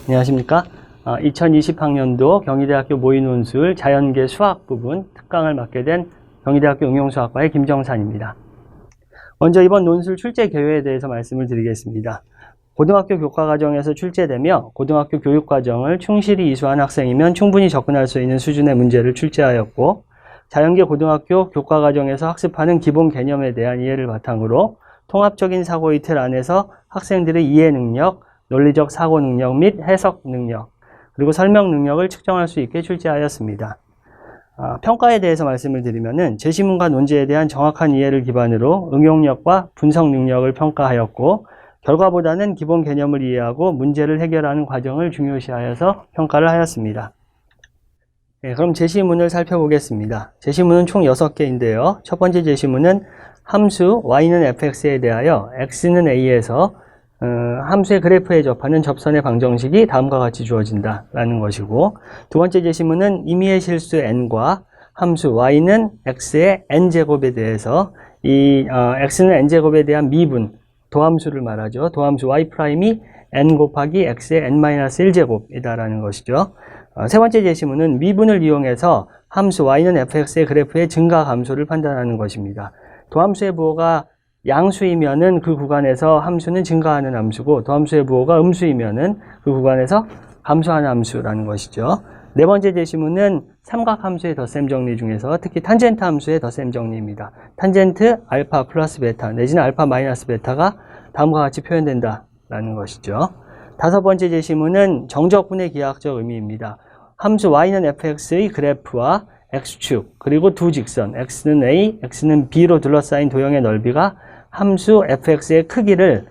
안녕하십니까. 2020학년도 경희대학교 모의논술 자연계 수학 부분 특강을 맡게 된 경희대학교 응용수학과의 김정산입니다. 먼저 이번 논술 출제 계획에 대해서 말씀을 드리겠습니다. 고등학교 교과과정에서 출제되며 고등학교 교육과정을 충실히 이수한 학생이면 충분히 접근할 수 있는 수준의 문제를 출제하였고, 자연계 고등학교 교과과정에서 학습하는 기본 개념에 대한 이해를 바탕으로 통합적인 사고의 틀 안에서 학생들의 이해 능력, 논리적 사고 능력 및 해석 능력, 그리고 설명 능력을 측정할 수 있게 출제하였습니다. 평가에 대해서 말씀을 드리면은 제시문과 논제에 대한 정확한 이해를 기반으로 응용력과 분석 능력을 평가하였고, 결과보다는 기본 개념을 이해하고 문제를 해결하는 과정을 중요시하여서 평가를 하였습니다. 그럼 제시문을 살펴보겠습니다. 제시문은 총 6개인데요. 첫 번째 제시문은 함수 y는 fx에 대하여 x는 a에서 함수의 그래프에 접하는 접선의 방정식이 다음과 같이 주어진다 라는 것이고, 두 번째 제시문은 임의의 실수 n과 함수 y는 x의 n제곱에 대해서 이 x는 n제곱에 대한 미분, 도함수를 말하죠. 도함수 y'이 n 곱하기 x의 n-1제곱이다 라는 것이죠. 세 번째 제시문은 미분을 이용해서 함수 y는 fx의 그래프의 증가 감소를 판단하는 것입니다. 도함수의 부호가 양수이면은 그 구간에서 함수는 증가하는 함수고, 도함수의 부호가 음수이면은 그 구간에서 감소하는 함수라는 것이죠. 네 번째 제시문은 삼각함수의 덧셈 정리 중에서 특히 탄젠트 함수의 덧셈 정리입니다. 탄젠트 알파 플러스 베타 내지는 알파 마이너스 베타가 다음과 같이 표현된다 라는 것이죠. 다섯 번째 제시문은 정적분의 기하학적 의미입니다. 함수 y는 fx의 그래프와 x축 그리고 두 직선 x는 a, x는 b로 둘러싸인 도형의 넓이가 함수 fx의 크기를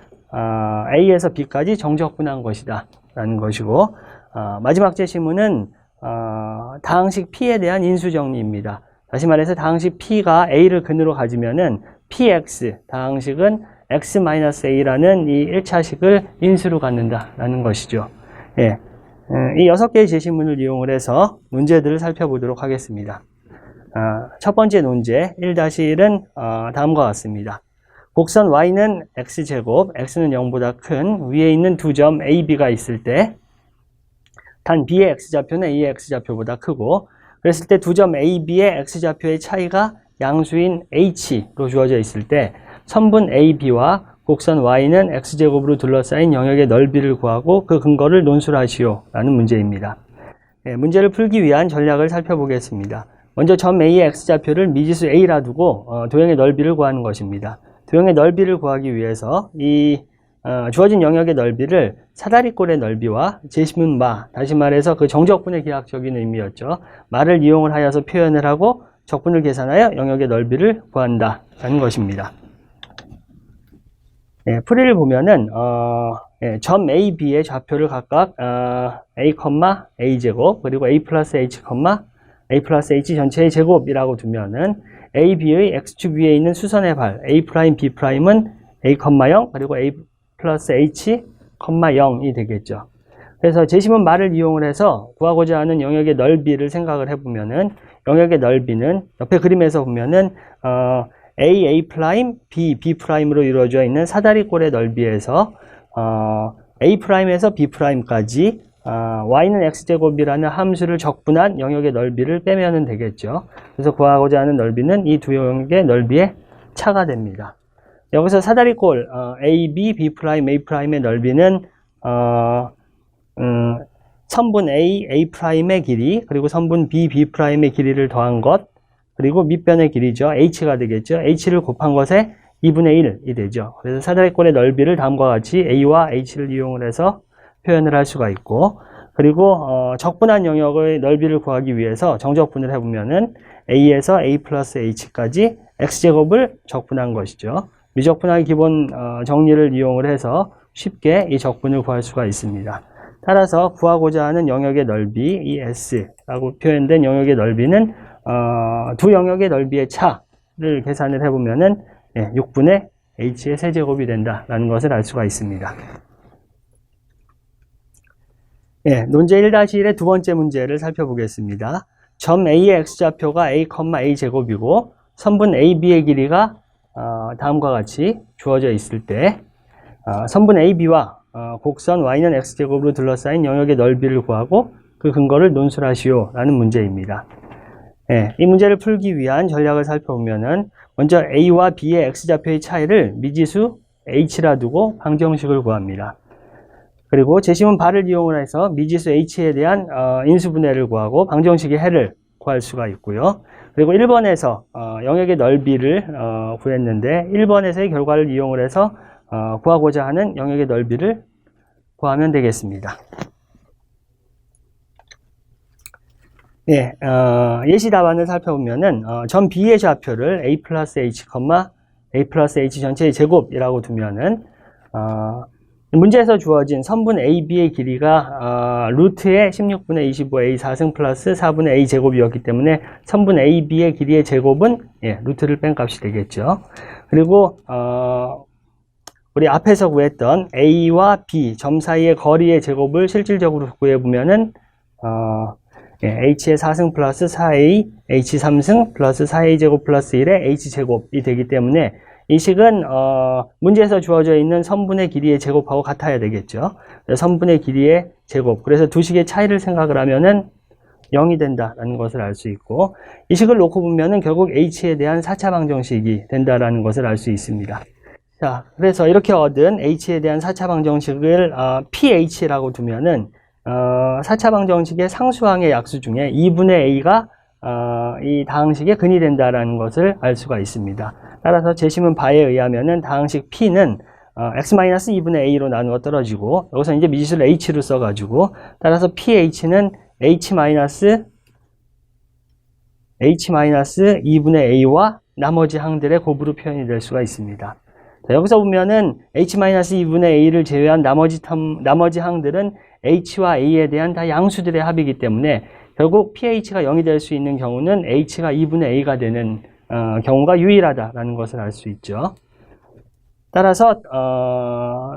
a에서 b까지 정적분한 것이다 라는 것이고, 마지막 제시문은 다항식 p에 대한 인수정리입니다. 다시 말해서 다항식 p가 a를 근으로 가지면은 px, 다항식은 x-a라는 이 1차식을 인수로 갖는다 라는 것이죠. 예. 이 6개의 제시문을 이용을 해서 문제들을 살펴보도록 하겠습니다. 첫 번째 논제 1-1은 다음과 같습니다. 곡선 y는 x제곱, x는 0보다 큰 위에 있는 두 점 a, b가 있을 때 단 b의 x좌표는 a의 x좌표보다 크고, 그랬을 때 두 점 a, b의 x좌표의 차이가 양수인 h로 주어져 있을 때 선분 a, b와 곡선 y는 x제곱으로 둘러싸인 영역의 넓이를 구하고 그 근거를 논술하시오 라는 문제입니다. 문제를 풀기 위한 전략을 살펴보겠습니다. 먼저 점 a의 x좌표를 미지수 a라 두고 도형의 넓이를 구하는 것입니다. 도형의 넓이를 구하기 위해서 이 주어진 영역의 넓이를 사다리꼴의 넓이와 제시문 마, 다시 말해서 그 정적분의 기하학적인 의미였죠. 마를 이용을 하여서 표현을 하고 적분을 계산하여 영역의 넓이를 구한다 라는 것입니다. 풀이를 보면은 점 a, b의 좌표를 각각 a, a제곱 그리고 a 플러스 h, a 플러스 h 전체의 제곱이라고 두면은 a, b의 x축 위에 있는 수선의 발 a', b'은 a, 0 그리고 a 플러스 h, 0이 되겠죠. 그래서 제시문 말을 이용을 해서 구하고자 하는 영역의 넓이를 생각을 해보면은 영역의 넓이는 옆에 그림에서 보면은 a, b, b'으로 이루어져 있는 사다리꼴의 넓이에서 a'에서 b'까지 y는 x제곱이라는 함수를 적분한 영역의 넓이를 빼면 되겠죠. 그래서 구하고자 하는 넓이는 이 두 영역의 넓이의 차가 됩니다. 여기서 사다리꼴 a, b, b'의 넓이는 선분 a, a'의 길이 그리고 선분 b, b'의 길이를 더한 것 그리고 밑변의 길이죠. h가 되겠죠. h를 곱한 것에 2분의 1이 되죠. 그래서 사다리꼴의 넓이를 다음과 같이 a와 h를 이용을 해서 표현을 할 수가 있고, 그리고 적분한 영역의 넓이를 구하기 위해서 정적분을 해보면은 a에서 a 플러스 h까지 x제곱을 적분한 것이죠. 미적분하기 기본 정리를 이용을 해서 쉽게 이 적분을 구할 수가 있습니다. 따라서 구하고자 하는 영역의 넓이, 이 s라고 표현된 영역의 넓이는 두 영역의 넓이의 차를 계산을 해보면은 6분의 h의 세제곱이 된다라는 것을 알 수가 있습니다. 논제 1-1의 두 번째 문제를 살펴보겠습니다. 점 a의 x좌표가 a, a제곱이고 선분 ab의 길이가 다음과 같이 주어져 있을 때 선분 AB와 곡선 y는 x제곱으로 둘러싸인 영역의 넓이를 구하고 그 근거를 논술하시오 라는 문제입니다. 이 문제를 풀기 위한 전략을 살펴보면은 먼저 a와 b의 x좌표의 차이를 미지수 h라 두고 방정식을 구합니다. 그리고 제시문 바를 이용을 해서 미지수 h에 대한 인수분해를 구하고 방정식의 해를 구할 수가 있고요. 그리고 1번에서 영역의 넓이를 구했는데 1번에서의 결과를 이용을 해서 구하고자 하는 영역의 넓이를 구하면 되겠습니다. 예시 답안을 살펴보면은 점 B의 좌표를 a 플러스 h, a 플러스 h 전체의 제곱이라고 두면은 문제에서 주어진 선분 AB의 길이가 루트의 16분의 25a 4승 플러스 4분의 a 제곱이었기 때문에 선분 AB의 길이의 제곱은 루트를 뺀 값이 되겠죠. 그리고 우리 앞에서 구했던 A와 B 점 사이의 거리의 제곱을 실질적으로 구해보면은 H의 4승 플러스 4A, H 3승 플러스 4A 제곱 플러스 1의 H 제곱이 되기 때문에 이 식은 문제에서 주어져 있는 선분의 길이의 제곱하고 같아야 되겠죠. 선분의 길이의 제곱. 그래서 두 식의 차이를 생각을 하면은 0이 된다라는 것을 알 수 있고, 이 식을 놓고 보면은 결국 H에 대한 4차 방정식이 된다라는 것을 알 수 있습니다. 자, 그래서 이렇게 얻은 H에 대한 4차 방정식을 PH라고 두면은 4차 방정식의 상수항의 약수 중에 2분의 A가 이 다항식의 근이 된다라는 것을 알 수가 있습니다. 따라서 제시문 바에 의하면은 다항식 P는 x-2분의 A로 나누어 떨어지고, 여기서 이제 미지수를 H로 써가지고, 따라서 PH는 H-2분의 A와 나머지 항들의 곱으로 표현이 될 수가 있습니다. 자, 여기서 보면은 H-2분의 A를 제외한 나머지 항들은 H와 A에 대한 다 양수들의 합이기 때문에 결국 pH가 0이 될 수 있는 경우는 H가 2분의 A가 되는 경우가 유일하다라는 것을 알 수 있죠. 따라서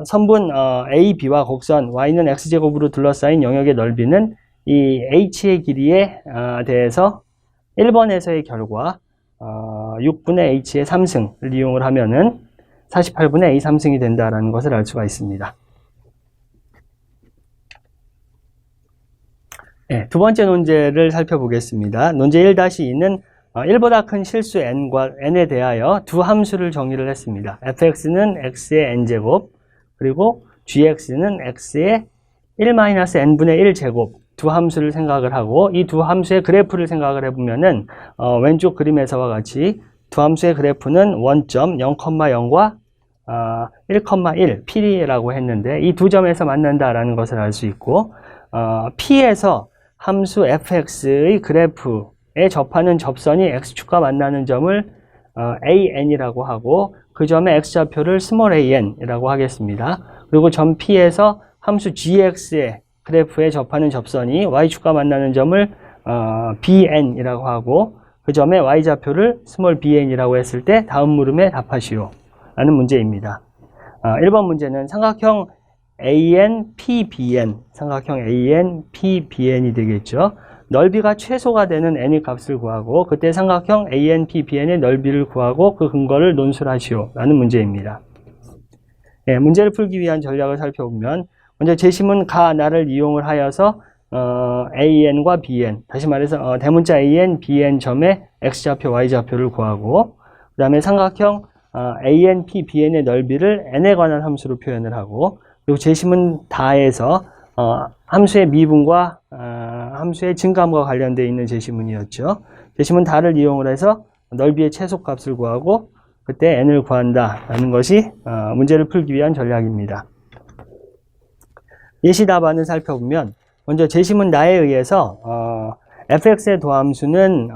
선분 A, B와 곡선 y는 x제곱으로 둘러싸인 영역의 넓이는 이 H의 길이에 대해서 1번에서의 결과 6분의 H의 3승을 이용을 하면은 48분의 A 3승이 된다라는 것을 알 수가 있습니다. 두 번째 논제를 살펴보겠습니다. 논제 1-2는 1보다 큰 실수 n에 대하여 두 함수를 정의를 했습니다. fx는 x의 n제곱, 그리고 gx는 x의 1-n분의 1제곱 두 함수를 생각을 하고, 이 두 함수의 그래프를 생각을 해보면은 왼쪽 그림에서와 같이 두 함수의 그래프는 원점 0,0과 1,1 P라고 했는데 이 두 점에서 만난다라는 것을 알 수 있고, P에서 함수 fx의 그래프에 접하는 접선이 x축과 만나는 점을 an이라고 하고, 그 점의 x좌표를 an이라고 하겠습니다. 그리고 점 P에서 함수 gx의 그래프에 접하는 접선이 y축과 만나는 점을 bn이라고 하고, 그 점의 y좌표를 bn이라고 했을 때 다음 물음에 답하시오 라는 문제입니다. 1번 문제는 삼각형 ANPBN, 삼각형 ANPBN이 되겠죠. 넓이가 최소가 되는 n의 값을 구하고, 그때 삼각형 ANPBN의 넓이를 구하고 그 근거를 논술하시오 라는 문제입니다. 문제를 풀기 위한 전략을 살펴보면, 먼저 제시문 가, 나를 이용을 하여서 AN과 BN, 다시 말해서 대문자 AN, BN 점의 x좌표, y좌표를 구하고, 그 다음에 삼각형 ANPBN의 넓이를 n에 관한 함수로 표현을 하고, 그리고 제시문 다에서 함수의 미분과 함수의 증감과 관련되어 있는 제시문이었죠. 제시문 다를 이용을 해서 넓이의 최소값을 구하고 그때 n을 구한다라는 것이 문제를 풀기 위한 전략입니다. 예시 답안을 살펴보면, 먼저 제시문 나에 의해서 fx의 도함수는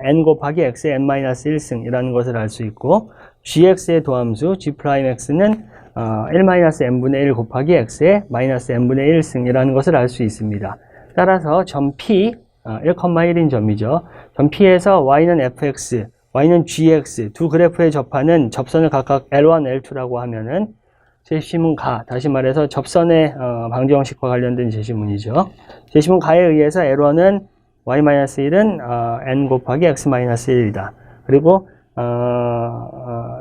n 곱하기 x의 n-1승이라는 것을 알 수 있고, gx의 도함수 g'x는 1-n분의 1 곱하기 x의 -n분의 1승이라는 것을 알 수 있습니다. 따라서 점 P, 1,1인 점이죠. 점 P에서 y는 fx, y는 gx 두 그래프에 접하는 접선을 각각 L1, L2라고 하면은 제시문 가, 다시 말해서 접선의 방정식과 관련된 제시문이죠. 제시문 가에 의해서 L1은 y-1은 n 곱하기 x-1이다. 그리고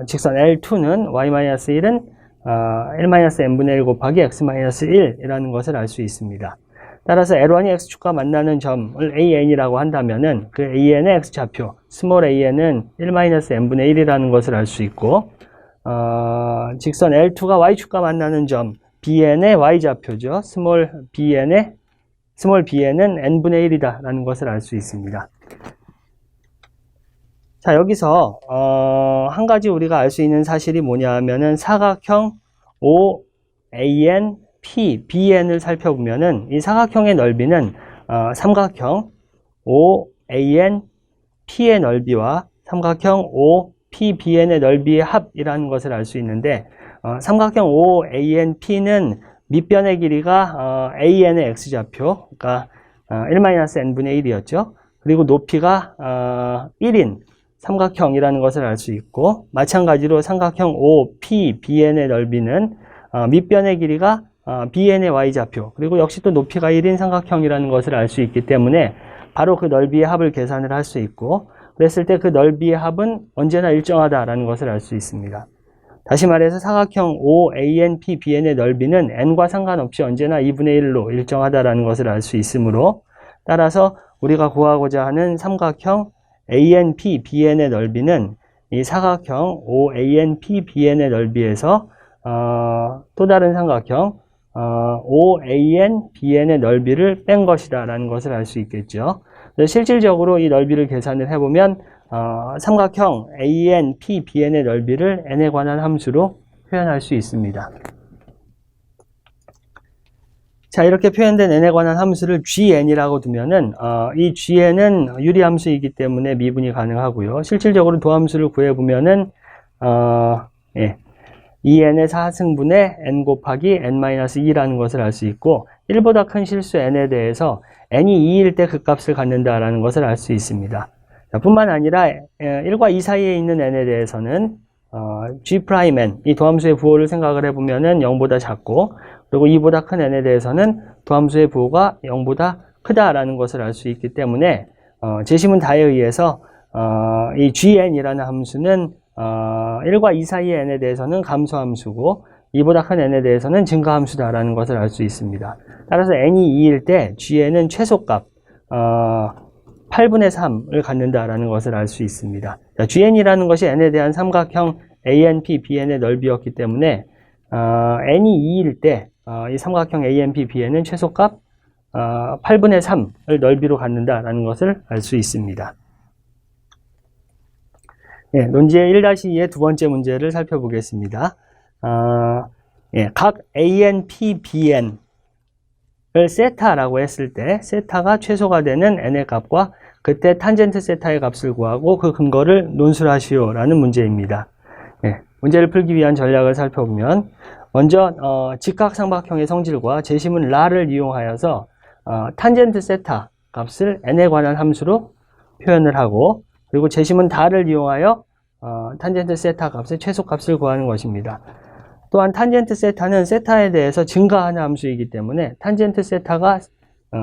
직선 L2는 y-1은 1-n분의 1 곱하기 x-1이라는 것을 알 수 있습니다. 따라서 L1이 x축과 만나는 점을 AN이라고 한다면은 그 AN의 x좌표, 스몰 AN은 1-n분의 1이라는 것을 알 수 있고, 직선 L2가 y축과 만나는 점 BN의 y좌표죠. 스몰 BN은 n분의 1이다 라는 것을 알 수 있습니다. 자, 여기서 한 가지 우리가 알 수 있는 사실이 뭐냐 하면은 사각형 OAN P, BN을 살펴보면은 이 사각형의 넓이는 삼각형 OAN P의 넓이와 삼각형 OPBN의 넓이의 합이라는 것을 알 수 있는데, 삼각형 OAN P는 밑변의 길이가 AN의 x좌표, 그러니까 1-n분의 1이었죠. 그리고 높이가 1인 삼각형이라는 것을 알 수 있고, 마찬가지로 삼각형 OPBN의 넓이는 밑변의 길이가 BN의 y좌표, 그리고 역시 또 높이가 1인 삼각형이라는 것을 알 수 있기 때문에 바로 그 넓이의 합을 계산을 할 수 있고, 그랬을 때 그 넓이의 합은 언제나 일정하다라는 것을 알 수 있습니다. 다시 말해서 사각형 OANP BN의 넓이는 n과 상관없이 언제나 2분의 1로 일정하다라는 것을 알 수 있으므로, 따라서 우리가 구하고자 하는 삼각형 ANP BN의 넓이는 이 사각형 OANP BN의 넓이에서 또 다른 삼각형 OAN BN의 넓이를 뺀 것이다 라는 것을 알 수 있겠죠. 실질적으로 이 넓이를 계산을 해보면 삼각형 ANP BN의 넓이를 n에 관한 함수로 표현할 수 있습니다. 자, 이렇게 표현된 n에 관한 함수를 gn이라고 두면은 이 gn은 유리함수이기 때문에 미분이 가능하고요. 실질적으로 도함수를 구해보면은 이 n의 4승분의 n 곱하기 n-2라는 것을 알 수 있고, 1보다 큰 실수 n에 대해서 n이 2일 때 그 값을 갖는다라는 것을 알 수 있습니다. 자, 뿐만 아니라 1과 2 사이에 있는 n에 대해서는 g'n, 이 도함수의 부호를 생각을 해보면은 0보다 작고, 그리고 2보다 큰 n에 대해서는 도함수의 부호가 0보다 크다라는 것을 알 수 있기 때문에 제시문 다에 의해서 이 gn이라는 함수는 1과 2 사이의 n에 대해서는 감소함수고 2보다 큰 n에 대해서는 증가함수다라는 것을 알 수 있습니다. 따라서 n이 2일 때 gn은 최소값 8분의 3을 갖는다라는 것을 알 수 있습니다. 자, gn이라는 것이 n에 대한 삼각형 ANP BN의 넓이였기 때문에 n이 2일 때 이 삼각형 ANP BN은 최소값 8분의 3을 넓이로 갖는다라는 것을 알 수 있습니다. 예, 논지의 1-2의 두 번째 문제를 살펴보겠습니다. 각 ANP BN을 세타라고 했을 때 세타가 최소가 되는 n의 값과 그때 탄젠트 세타의 값을 구하고 그 근거를 논술하시오 라는 문제입니다. 예, 문제를 풀기 위한 전략을 살펴보면, 먼저 직각삼각형의 성질과 제시문 라를 이용하여서 탄젠트 세타 값을 n에 관한 함수로 표현을 하고, 그리고 제시문 다를 이용하여 탄젠트 세타 값의 최소값을 구하는 것입니다. 또한 탄젠트 세타는 세타에 대해서 증가하는 함수이기 때문에 탄젠트 세타가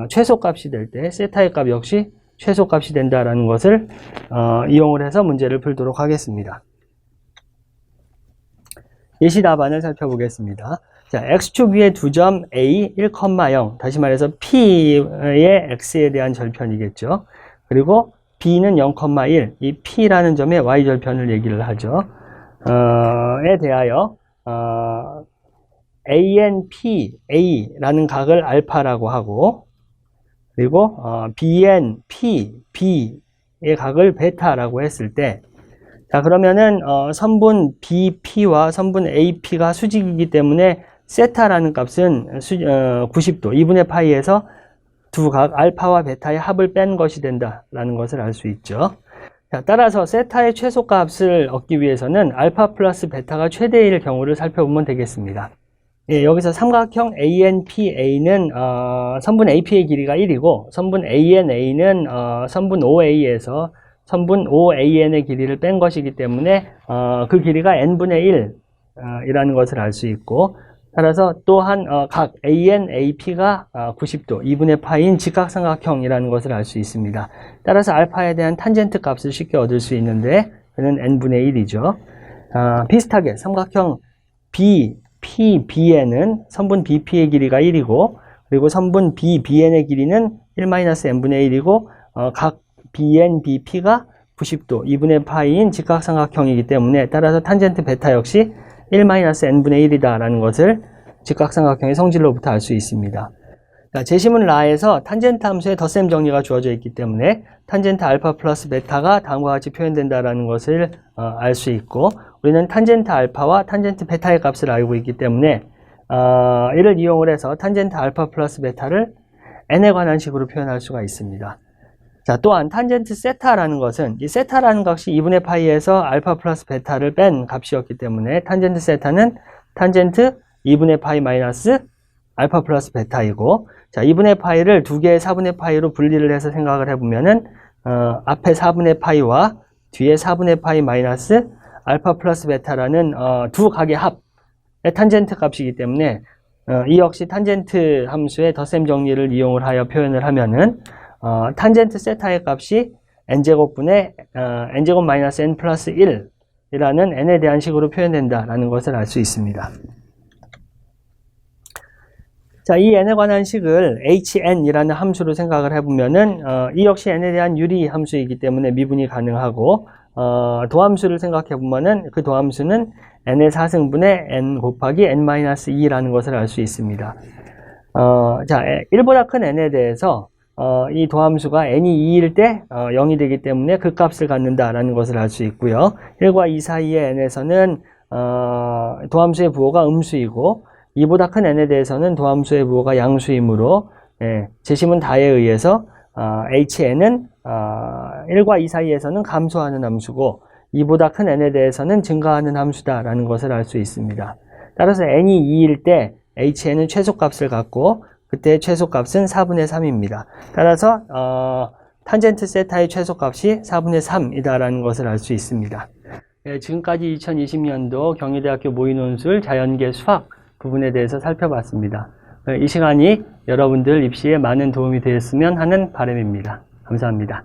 최소값이 될 때 세타의 값 역시 최소값이 된다는 것을 이용을 해서 문제를 풀도록 하겠습니다. 예시 답안을 살펴보겠습니다. 자, x축 위에 두 점 A 1,0, 다시 말해서 P의 x에 대한 절편이겠죠. 그리고 B는 0,1, 이 P라는 점의 y절편을 얘기를 하죠. 에 대하여 ANPA라는 각을 알파라고 하고, 그리고 BNPB의 각을 베타라고 했을 때, 자, 그러면은 선분 BP와 선분 AP가 수직이기 때문에 세타라는 값은 90도, 2분의 파이에서 두 각 알파와 베타의 합을 뺀 것이 된다라는 것을 알 수 있죠. 자, 따라서 세타의 최소값을 얻기 위해서는 알파 플러스 베타가 최대일 경우를 살펴보면 되겠습니다. 예, 여기서 삼각형 ANPA는 선분 AP의 길이가 1이고 선분 ANA는 선분 OA에서 선분 OAN의 길이를 뺀 것이기 때문에 그 길이가 n분의 1이라는 것을 알 수 있고, 따라서 또한 각 ANAP가 90도, 2분의 파인 직각삼각형이라는 것을 알 수 있습니다. 따라서 알파에 대한 탄젠트 값을 쉽게 얻을 수 있는데 그는 n분의 1이죠. 비슷하게 삼각형 PBN은 선분 BP의 길이가 1이고, 그리고 선분 BBN의 길이는 1-n분의 1이고, 각 BN, BP가 90도, 2분의 파이인 직각삼각형이기 때문에 따라서 탄젠트 베타 역시 1-n분의 1이다 라는 것을 직각삼각형의 성질로부터 알 수 있습니다. 자, 제시문 라에서 탄젠트 함수의 덧셈 정리가 주어져 있기 때문에 탄젠트 알파 플러스 베타가 다음과 같이 표현된다라는 것을 알 수 있고, 우리는 탄젠트 알파와 탄젠트 베타의 값을 알고 있기 때문에 이를 이용을 해서 탄젠트 알파 플러스 베타를 n에 관한 식으로 표현할 수가 있습니다. 자, 또한 탄젠트 세타라는 것은 이 세타라는 값이 2분의 파이에서 알파 플러스 베타를 뺀 값이었기 때문에 탄젠트 세타는 탄젠트 2분의 파이 마이너스 알파 플러스 베타이고, 자, 2분의 파이를 두 개의 4분의 파이로 분리를 해서 생각을 해보면은 앞에 4분의 파이와 뒤에 4분의 파이 마이너스 알파 플러스 베타라는 두 각의 합의 탄젠트 값이기 때문에 이 역시 탄젠트 함수의 덧셈 정리를 이용을 하여 표현을 하면은 탄젠트 세타의 값이 n제곱분의 n제곱 마이너스 n 플러스 1이라는 n에 대한 식으로 표현된다라는 것을 알 수 있습니다. 자, 이 n에 관한 식을 hn이라는 함수로 생각을 해보면은 이 역시 n에 대한 유리 함수이기 때문에 미분이 가능하고, 도함수를 생각해보면은 그 도함수는 n의 4승분의 n 곱하기 n-2라는 것을 알 수 있습니다. 자, 1보다 큰 n에 대해서 이 도함수가 n이 2일 때 0이 되기 때문에 그 값을 갖는다라는 것을 알 수 있고요. 1과 2 사이의 n에서는 도함수의 부호가 음수이고, 2보다 큰 n에 대해서는 도함수의 부호가 양수이므로 제시문 다에 의해서 hn은 1과 2 사이에서는 감소하는 함수고 2보다 큰 n에 대해서는 증가하는 함수다라는 것을 알 수 있습니다. 따라서 n이 2일 때 hn은 최소값을 갖고 그때 최소값은 4분의 3입니다. 따라서 탄젠트 세타의 최소값이 4분의 3이다라는 것을 알 수 있습니다. 지금까지 2020년도 경희대학교 모의논술 자연계 수학 부분에 대해서 살펴봤습니다. 이 시간이 여러분들 입시에 많은 도움이 되었으면 하는 바람입니다. 감사합니다.